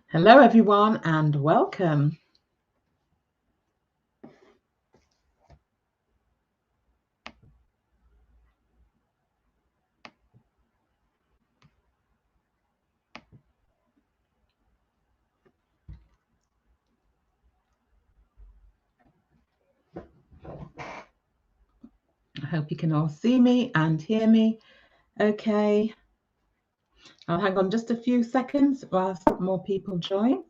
Hello, everyone, and welcome. I hope you can all see me and hear me. Okay, I'll hang on just a few seconds whilst more people join.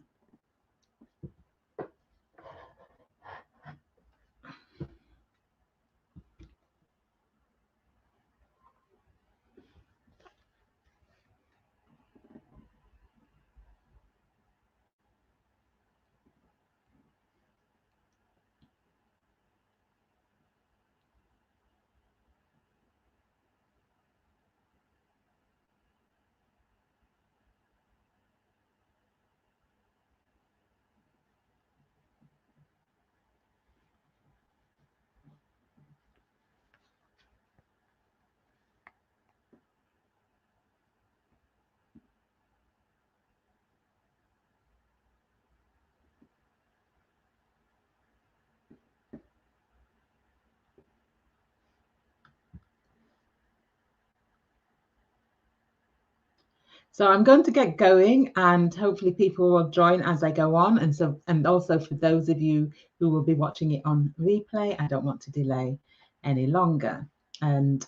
So I'm going to get going, and hopefully people will join as I go on. And also for those of you who will be watching it on replay, I don't want to delay any longer. And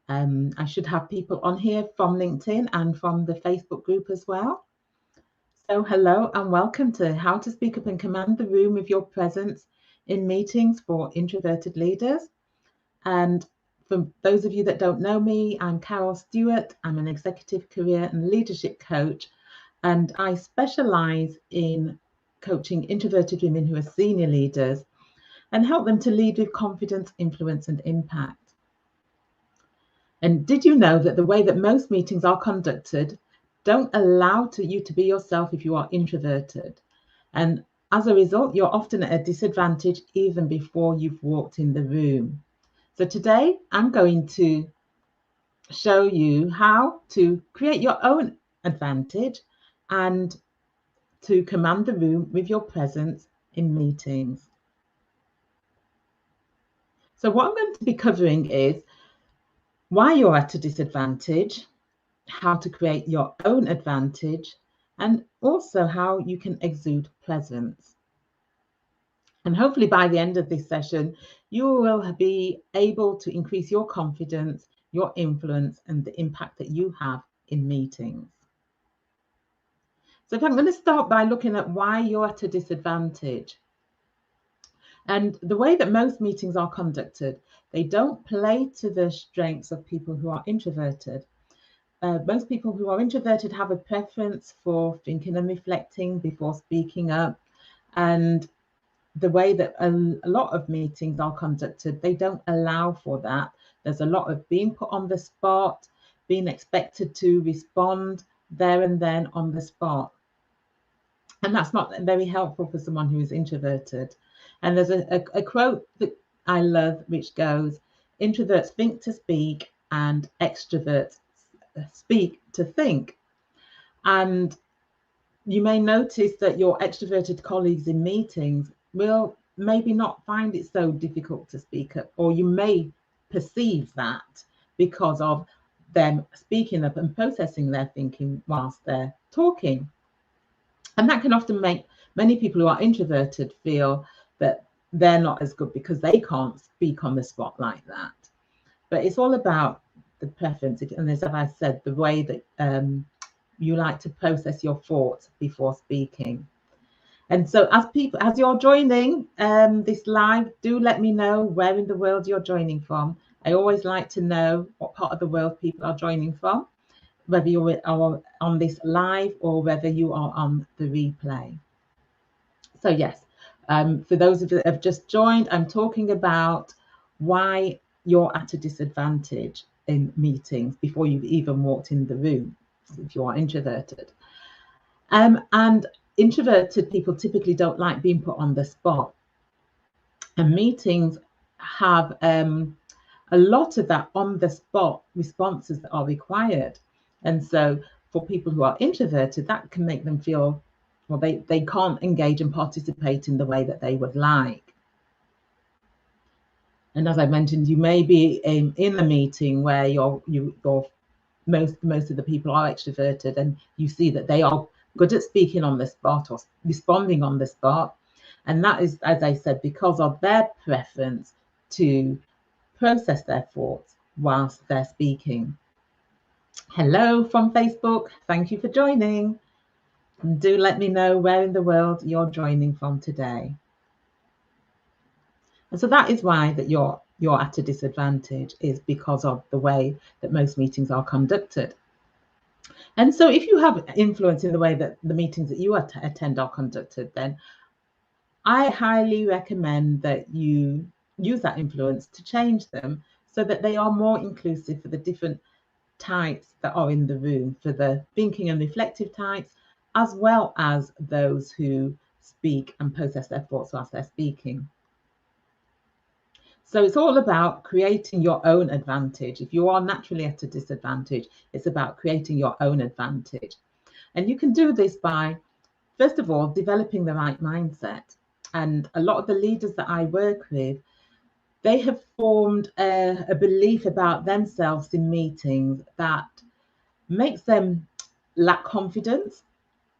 I should have people on here from LinkedIn and from the Facebook group as well. So hello and welcome to How to Speak Up and Command the Room with Your Presence in Meetings for Introverted Leaders. And for those of you that don't know me, I'm Carol Stewart. I'm an executive career and leadership coach, and I specialize in coaching introverted women who are senior leaders and help them to lead with confidence, influence, and impact. And did you know that the way that most meetings are conducted don't allow you to be yourself if you are introverted? And as a result, you're often at a disadvantage even before you've walked in the room. So today I'm going to show you how to create your own advantage and to command the room with your presence in meetings. So what I'm going to be covering is why you're at a disadvantage, how to create your own advantage, and also how you can exude presence. And hopefully by the end of this session, you will be able to increase your confidence, your influence, and the impact that you have in meetings. So if I'm going to start by looking at why you're at a disadvantage. And the way that most meetings are conducted, they don't play to the strengths of people who are introverted. Most people who are introverted have a preference for thinking and reflecting before speaking up. And the way that a lot of meetings are conducted, they don't allow for that. There's a lot of being put on the spot, being expected to respond there and then on the spot. And that's not very helpful for someone who is introverted. And there's a quote that I love, which goes, introverts think to speak and extroverts speak to think. And you may notice that your extroverted colleagues in meetings will maybe not find it so difficult to speak up, or you may perceive that because of them speaking up and processing their thinking whilst they're talking. And that can often make many people who are introverted feel that they're not as good because they can't speak on the spot like that. But it's all about the preference, and as I said, the way that you like to process your thoughts before speaking. And so as you're joining this live, do let me know where in the world you're joining from. I always like to know what part of the world people are joining from, whether you are on this live or whether you are on the replay. So yes, for those of you that have just joined, I'm talking about why you're at a disadvantage in meetings before you've even walked in the room, if you are introverted. And introverted people typically don't like being put on the spot. And meetings have a lot of that on the spot responses that are required. And so for people who are introverted, that can make them feel, or they can't engage and participate in the way that they would like. And as I mentioned, you may be in a meeting where most of the people are extroverted, and you see that they are good at speaking on the spot or responding on the spot. And that is, as I said, because of their preference to process their thoughts whilst they're speaking. Hello from Facebook. Thank you for joining. Do let me know where in the world you're joining from today. And so that is why that you're at a disadvantage, is because of the way that most meetings are conducted. And so if you have influence in the way that the meetings that you attend are conducted, then I highly recommend that you use that influence to change them so that they are more inclusive for the different types that are in the room, for the thinking and reflective types, as well as those who speak and process their thoughts whilst they're speaking. So it's all about creating your own advantage. If you are naturally at a disadvantage, it's about creating your own advantage. And you can do this by, first of all, developing the right mindset. And a lot of the leaders that I work with, they have formed a belief about themselves in meetings that makes them lack confidence.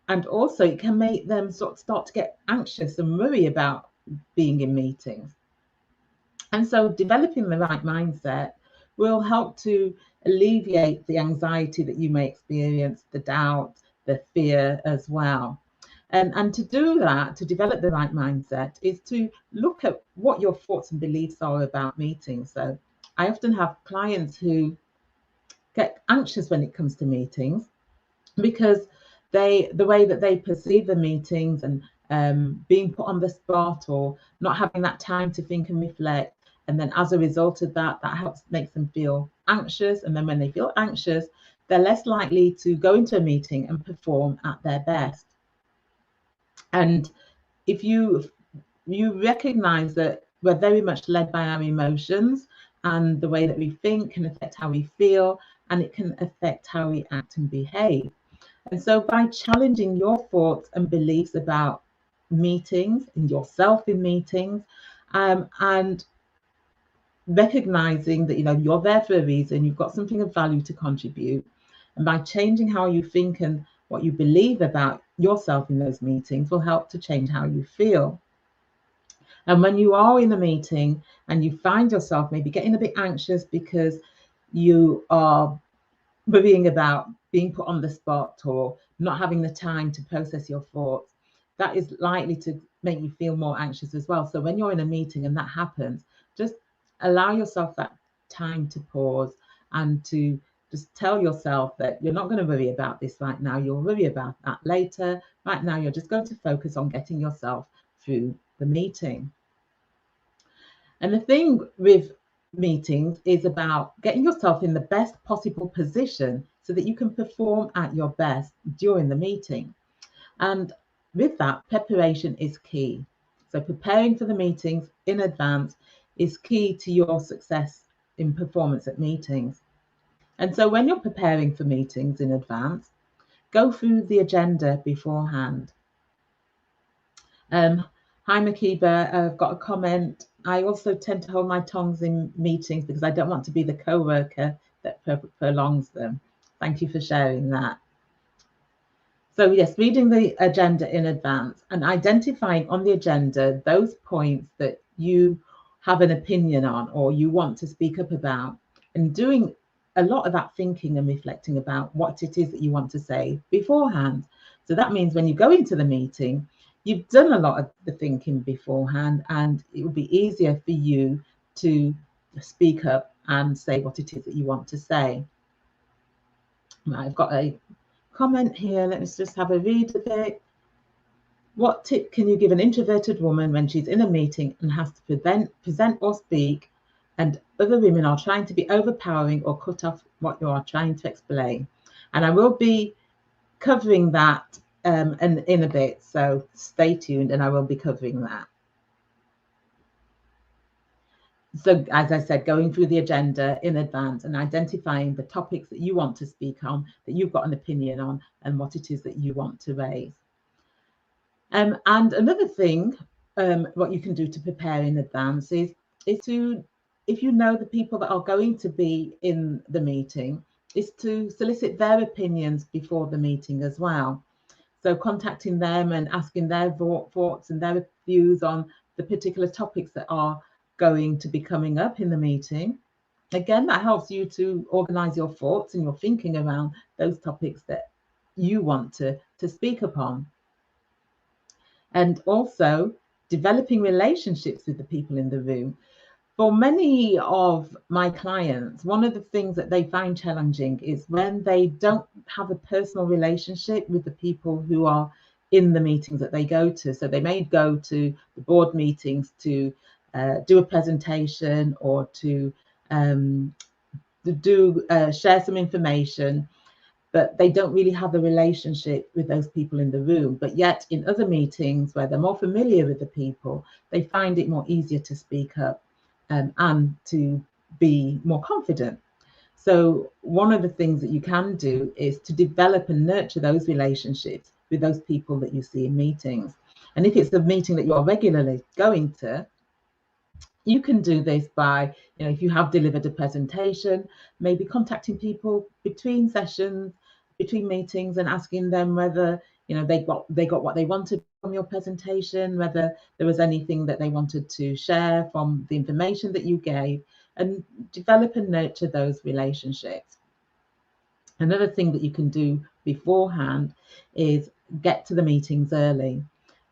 And also it can make them start to get anxious and worry about being in meetings. And so developing the right mindset will help to alleviate the anxiety that you may experience, the doubt, the fear as well. And to do that, to develop the right mindset, is to look at what your thoughts and beliefs are about meetings. So I often have clients who get anxious when it comes to meetings because the way that they perceive the meetings and being put on the spot or not having that time to think and reflect. And then as a result of that, makes them feel anxious. And then when they feel anxious, they're less likely to go into a meeting and perform at their best. And if you recognize that we're very much led by our emotions, and the way that we think can affect how we feel, and it can affect how we act and behave. And so by challenging your thoughts and beliefs about meetings and yourself in meetings, and recognizing that you're there for a reason, you've got something of value to contribute, and by changing how you think and what you believe about yourself in those meetings will help to change how you feel. And when you are in a meeting and you find yourself maybe getting a bit anxious because you are worrying about being put on the spot or not having the time to process your thoughts, that is likely to make you feel more anxious as well. So when you're in a meeting and that happens, just allow yourself that time to pause and to just tell yourself that you're not going to worry about this right now. You'll worry about that later. Right now, you're just going to focus on getting yourself through the meeting. And the thing with meetings is about getting yourself in the best possible position so that you can perform at your best during the meeting. And with that, preparation is key. So preparing for the meetings in advance is key to your success in performance at meetings. And so when you're preparing for meetings in advance, go through the agenda beforehand. Hi, Makiba, I've got a comment. I also tend to hold my tongues in meetings because I don't want to be the co-worker that prolongs them. Thank you for sharing that. So yes, reading the agenda in advance and identifying on the agenda those points that you have an opinion on or you want to speak up about, and doing a lot of that thinking and reflecting about what it is that you want to say beforehand. So that means when you go into the meeting, you've done a lot of the thinking beforehand, and it will be easier for you to speak up and say what it is that you want to say. Right, I've got a comment here. Let's just have a read of it. What tip can you give an introverted woman when she's in a meeting and has to present or speak, and other women are trying to be overpowering or cut off what you are trying to explain? And I will be covering that in a bit, so stay tuned and I will be covering that. So as I said, going through the agenda in advance and identifying the topics that you want to speak on, that you've got an opinion on, and what it is that you want to raise. And another thing, what you can do to prepare in advance is to, if you know the people that are going to be in the meeting, is to solicit their opinions before the meeting as well. So contacting them and asking their thoughts and their views on the particular topics that are going to be coming up in the meeting. Again, that helps you to organize your thoughts and your thinking around those topics that you want to speak upon. And also developing relationships with the people in the room. For many of my clients, one of the things that they find challenging is when they don't have a personal relationship with the people who are in the meetings that they go to. So they may go to the board meetings to do a presentation or to share some information, but they don't really have a relationship with those people in the room. But yet in other meetings where they're more familiar with the people, they find it more easier to speak up and to be more confident. So one of the things that you can do is to develop and nurture those relationships with those people that you see in meetings. And if it's a meeting that you're regularly going to, you can do this by, if you have delivered a presentation, maybe contacting people between sessions, between meetings, and asking them whether they got what they wanted from your presentation, whether there was anything that they wanted to share from the information that you gave, and develop and nurture those relationships. Another thing that you can do beforehand is get to the meetings early,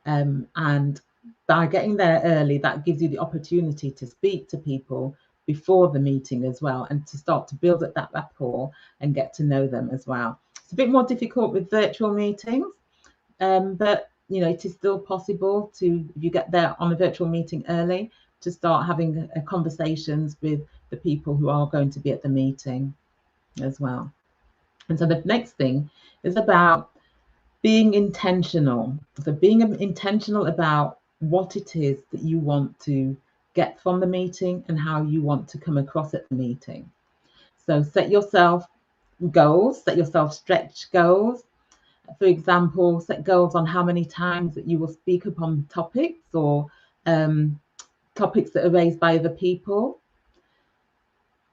and by getting there early, that gives you the opportunity to speak to people before the meeting as well, and to start to build up that rapport and get to know them as well. It's a bit more difficult with virtual meetings, but it is still possible to, if you get there on a virtual meeting early, to start having conversations with the people who are going to be at the meeting as well. And so the next thing is about being intentional. So being intentional about what it is that you want to get from the meeting and how you want to come across at the meeting. So set yourself goals, set yourself stretch goals. For example, set goals on how many times that you will speak upon topics or topics that are raised by other people.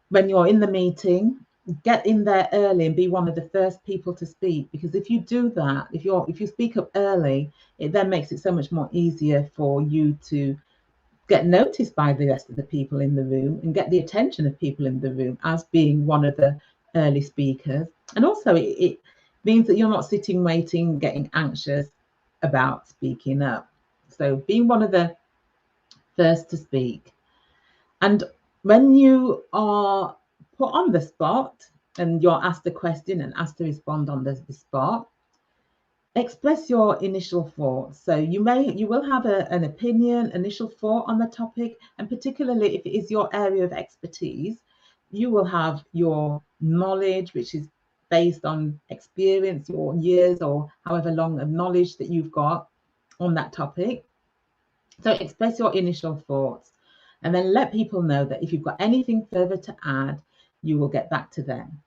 When you're in the meeting, get in there early and be one of the first people to speak, because if you do that, if you speak up early, it then makes it so much more easier for you to get noticed by the rest of the people in the room and get the attention of people in the room as being one of the early speakers. And also it means that you're not sitting waiting, getting anxious about speaking up. So being one of the first to speak. And when you are put on the spot and you're asked a question and asked to respond on the spot, express your initial thoughts. So you will have an opinion, initial thought on the topic, and particularly if it is your area of expertise, you will have your knowledge, which is based on experience, your years or however long of knowledge that you've got on that topic. So express your initial thoughts, and then let people know that if you've got anything further to add, you will get back to them.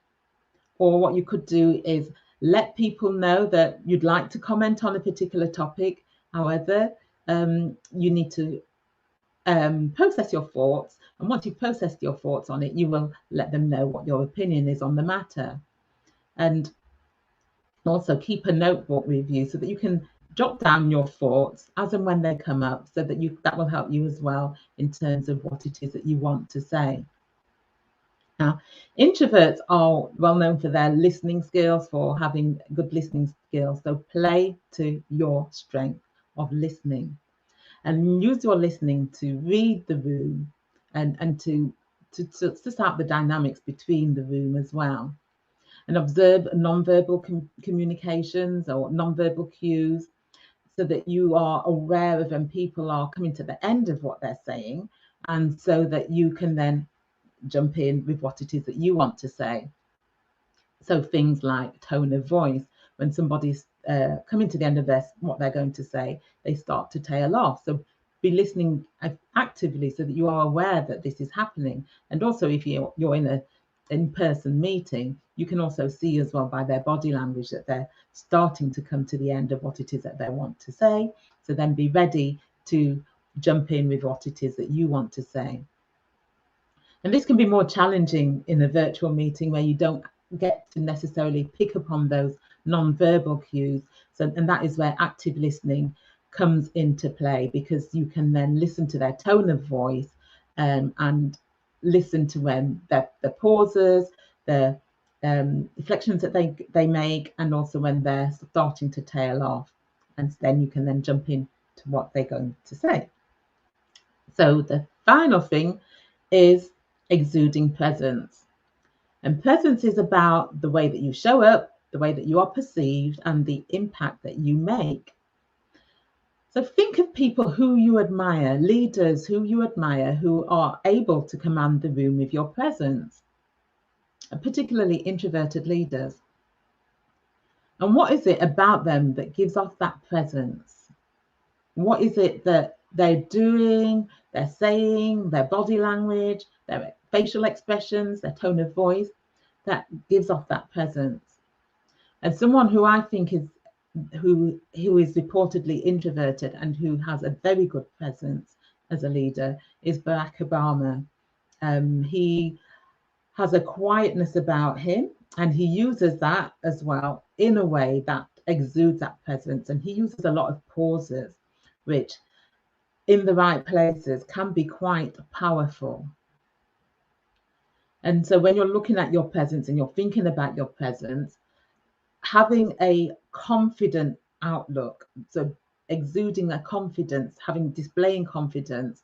Or what you could do is let people know that you'd like to comment on a particular topic. However, you need to process your thoughts. And once you've processed your thoughts on it, you will let them know what your opinion is on the matter. And also keep a notebook with you so that you can jot down your thoughts as and when they come up, so that will help you as well in terms of what it is that you want to say. Now, introverts are well known for their listening skills, for having good listening skills. So play to your strength of listening, and use your listening to read the room and to start the dynamics between the room as well. And observe non-verbal communications or non-verbal cues, so that you are aware of when people are coming to the end of what they're saying, and so that you can then jump in with what it is that you want to say. So things like tone of voice. When somebody's coming to the end of what they're going to say, they start to tail off. So be listening actively so that you are aware that this is happening. And also, if you're in an in-person meeting, you can also see as well by their body language that they're starting to come to the end of what it is that they want to say. So then be ready to jump in with what it is that you want to say. And this can be more challenging in a virtual meeting where you don't get to necessarily pick up on those non-verbal cues. So, and that is where active listening comes into play, because you can then listen to their tone of voice, and listen to when the pauses, the reflections that they make, and also when they're starting to tail off. And then you can then jump in to what they're going to say. So the final thing is exuding presence. And presence is about the way that you show up, the way that you are perceived, and the impact that you make. So think of people who you admire, leaders who you admire, who are able to command the room with your presence, particularly introverted leaders. And what is it about them that gives off that presence? What is it that they're doing, they're saying, their body language, their facial expressions, their tone of voice that gives off that presence? And someone who I think is who is reportedly introverted and who has a very good presence as a leader is Barack Obama. He has a quietness about him, and he uses that as well in a way that exudes that presence. And he uses a lot of pauses, which in the right places can be quite powerful. And so when you're looking at your presence and you're thinking about your presence, having a confident outlook, so exuding a confidence, displaying confidence,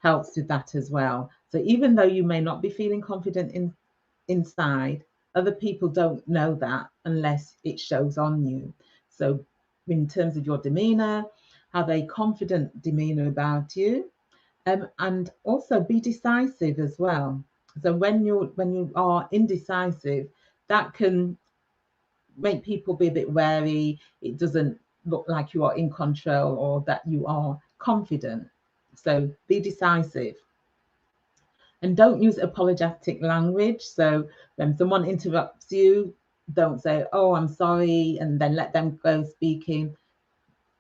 helps with that as well. So even though you may not be feeling confident inside, other people don't know that unless it shows on you. So in terms of your demeanor, have a confident demeanor about you, and also be decisive as well. So when you are indecisive, that can make people be a bit wary. It doesn't look like you are in control or that you are confident. So be decisive. And don't use apologetic language. So when someone interrupts you, don't say, "Oh, I'm sorry," and then let them go speaking.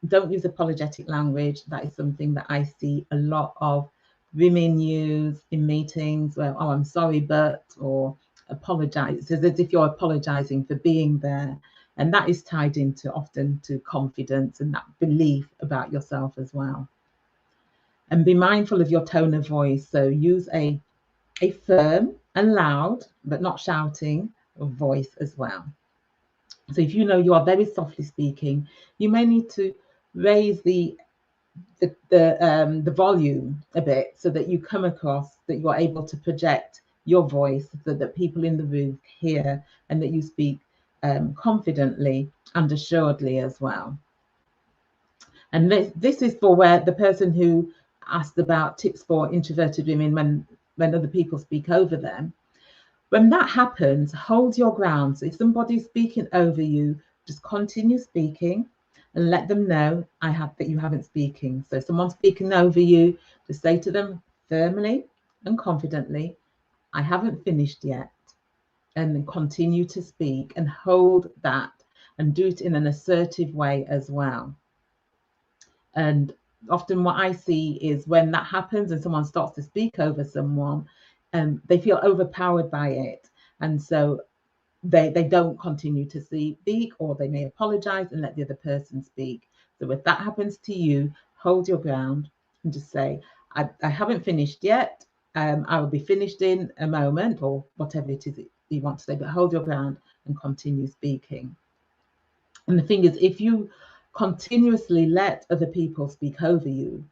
Don't use apologetic language. That is something that I see a lot of women use in meetings where, "Oh, I'm sorry, but," or apologize, as if you're apologizing for being there. And that is tied into often to confidence and that belief about yourself as well. And be mindful of your tone of voice. So use a firm and loud, but not shouting, voice as well. So if you know you are very softly speaking, you may need to raise the volume a bit so that you come across, that you're able to project your voice so that people in the room hear, and that you speak confidently and assuredly as well. And this is for where the person who asked about tips for introverted women when other people speak over them. When that happens, hold your ground. So if somebody's speaking over you, just continue speaking and let them know that you haven't speaking. So if someone's speaking over you, just say to them firmly and confidently, "I haven't finished yet," and then continue to speak and hold that, and do it in an assertive way as well. And often what I see is when that happens and someone starts to speak over someone, they feel overpowered by it. And so they don't continue to speak, or they may apologize and let the other person speak. So if that happens to you, hold your ground and just say, I haven't finished yet. I will be finished in a moment, or whatever it is that you want to say, but hold your ground and continue speaking. And the thing is, if you continuously let other people speak over you,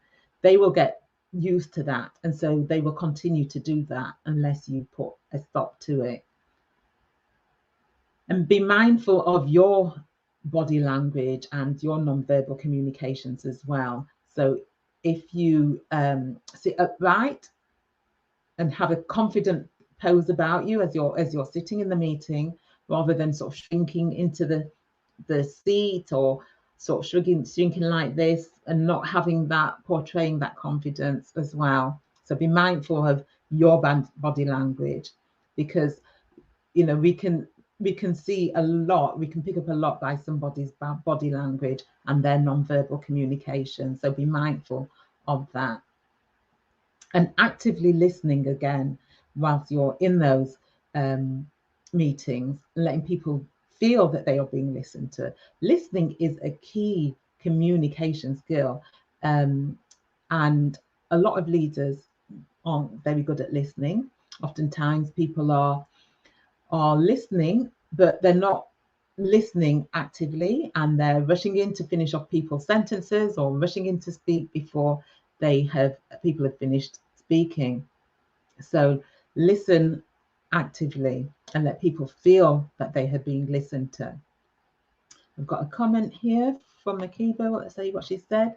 they will get used to that. And so they will continue to do that unless you put a stop to it. And be mindful of your body language and your non-verbal communications as well. So if you sit upright and have a confident pose about you as you're sitting in the meeting, rather than sort of shrinking into the seat, or sort of shrinking like this, and not having that, portraying that confidence as well. So be mindful of your body language, because we can we can see a lot, we can pick up a lot by somebody's body language and their non-verbal communication. So be mindful of that. And actively listening again whilst you're in those meetings, letting people feel that they are being listened to. Listening is a key communication skill. And a lot of leaders aren't very good at listening. Oftentimes people are listening, but they're not listening actively, and they're rushing in to finish off people's sentences or rushing in to speak before people have finished speaking. So listen actively and let people feel that they have been listened to. I've got a comment here from Makiba. Let's see what she said.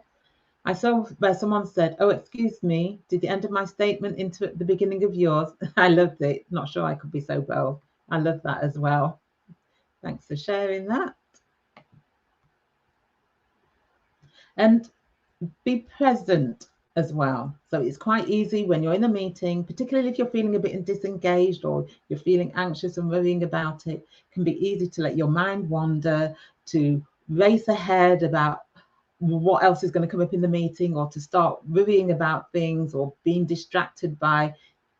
I saw where someone said, "Oh, excuse me, did the end of my statement into the beginning of yours?" I loved it. Not sure I could be so bold. I love that as well. Thanks for sharing that. And be present as well. So it's quite easy when you're in a meeting, particularly if you're feeling a bit disengaged or you're feeling anxious and worrying about it, can be easy to let your mind wander, to race ahead about what else is going to come up in the meeting, or to start worrying about things or being distracted by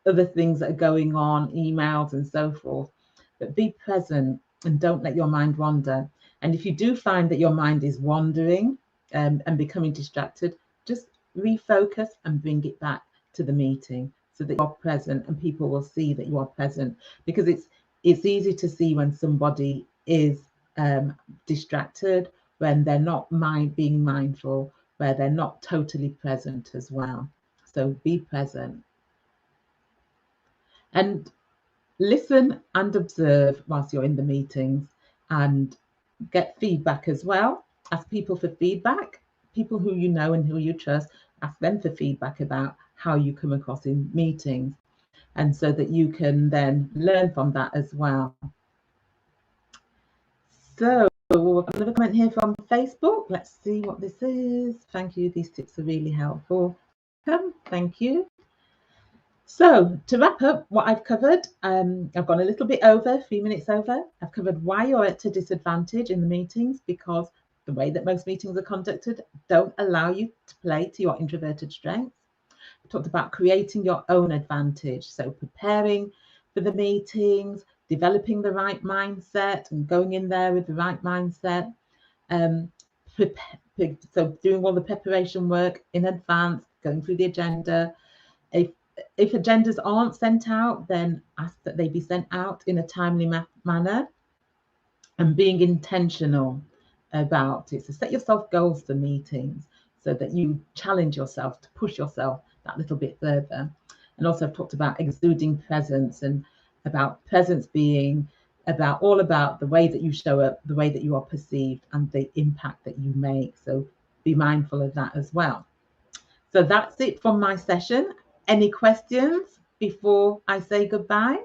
other things that are going on, emails and so forth. But be present and don't let your mind wander. And if you do find that your mind is wandering and becoming distracted, just refocus and bring it back to the meeting so that you're present and people will see that you are present, because it's easy to see when somebody is distracted, when they're not being mindful, where they're not totally present as well. So be present and listen and observe whilst you're in the meetings, and get feedback as well. Ask people for feedback, people who you know and who you trust. Ask them for feedback about how you come across in meetings, and so that you can then learn from that as well. So we've got another comment here from Facebook. Let's see what this is. Thank you. These tips are really helpful. Thank you. So to wrap up what I've covered, I've gone a little bit over, 3 minutes over. I've covered why you're at a disadvantage in the meetings, because the way that most meetings are conducted don't allow you to play to your introverted strengths. I talked about creating your own advantage, so preparing for the meetings, developing the right mindset and going in there with the right mindset. So doing all the preparation work in advance, going through the agenda. If agendas aren't sent out, then ask that they be sent out in a timely manner, and being intentional about it. So set yourself goals for meetings so that you challenge yourself to push yourself that little bit further. And also I've talked about exuding presence, and about presence being all about the way that you show up, the way that you are perceived, and the impact that you make. So be mindful of that as well. So that's it from my session. Any questions before I say goodbye?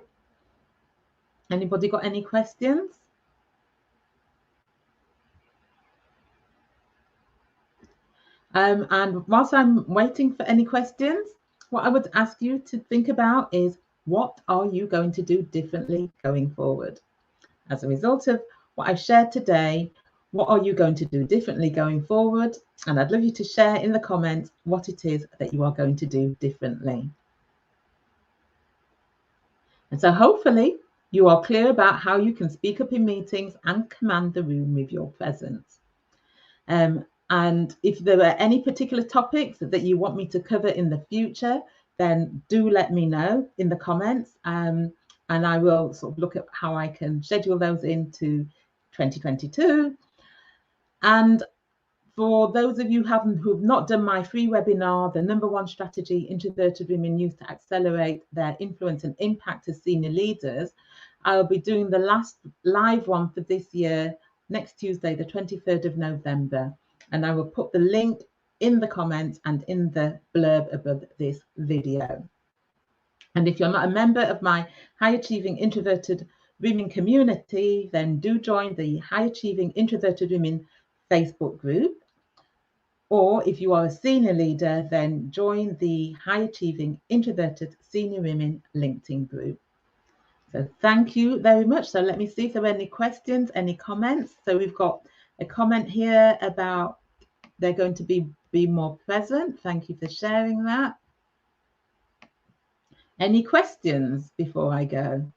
Anybody got any questions? And whilst I'm waiting for any questions, what I would ask you to think about is, what are you going to do differently going forward? As a result of what I've shared today, what are you going to do differently going forward? And I'd love you to share in the comments what it is that you are going to do differently. And so hopefully you are clear about how you can speak up in meetings and command the room with your presence. And if there are any particular topics that you want me to cover in the future, then do let me know in the comments, and I will sort of look at how I can schedule those into 2022. And for those of you who have not done my free webinar, the #1 strategy introverted women use to accelerate their influence and impact as senior leaders, I'll be doing the last live one for this year next Tuesday, the 23rd of November. And I will put the link in the comments and in the blurb above this video. And if you're not a member of my High Achieving Introverted Women community, then do join the High Achieving Introverted Women Facebook group. Or if you are a senior leader, then join the High Achieving Introverted Senior Women LinkedIn group. So thank you very much. So let me see if there are any questions, any comments. So we've got a comment here about they're going to be more present. Thank you for sharing that. Any questions before I go?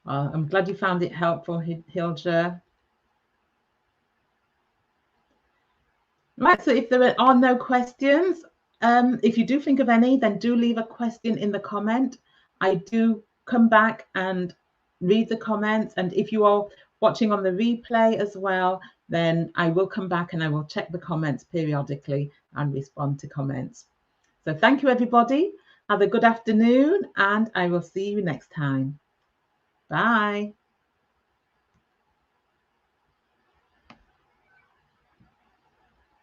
Well, I'm glad you found it helpful, Hilda. Right, so if there are no questions, if you do think of any, then do leave a question in the comment. I do come back and read the comments, and if you are watching on the replay as well, then I will come back and I will check the comments periodically and respond to comments. So thank you, everybody. Have a good afternoon, and I will see you next time. Bye.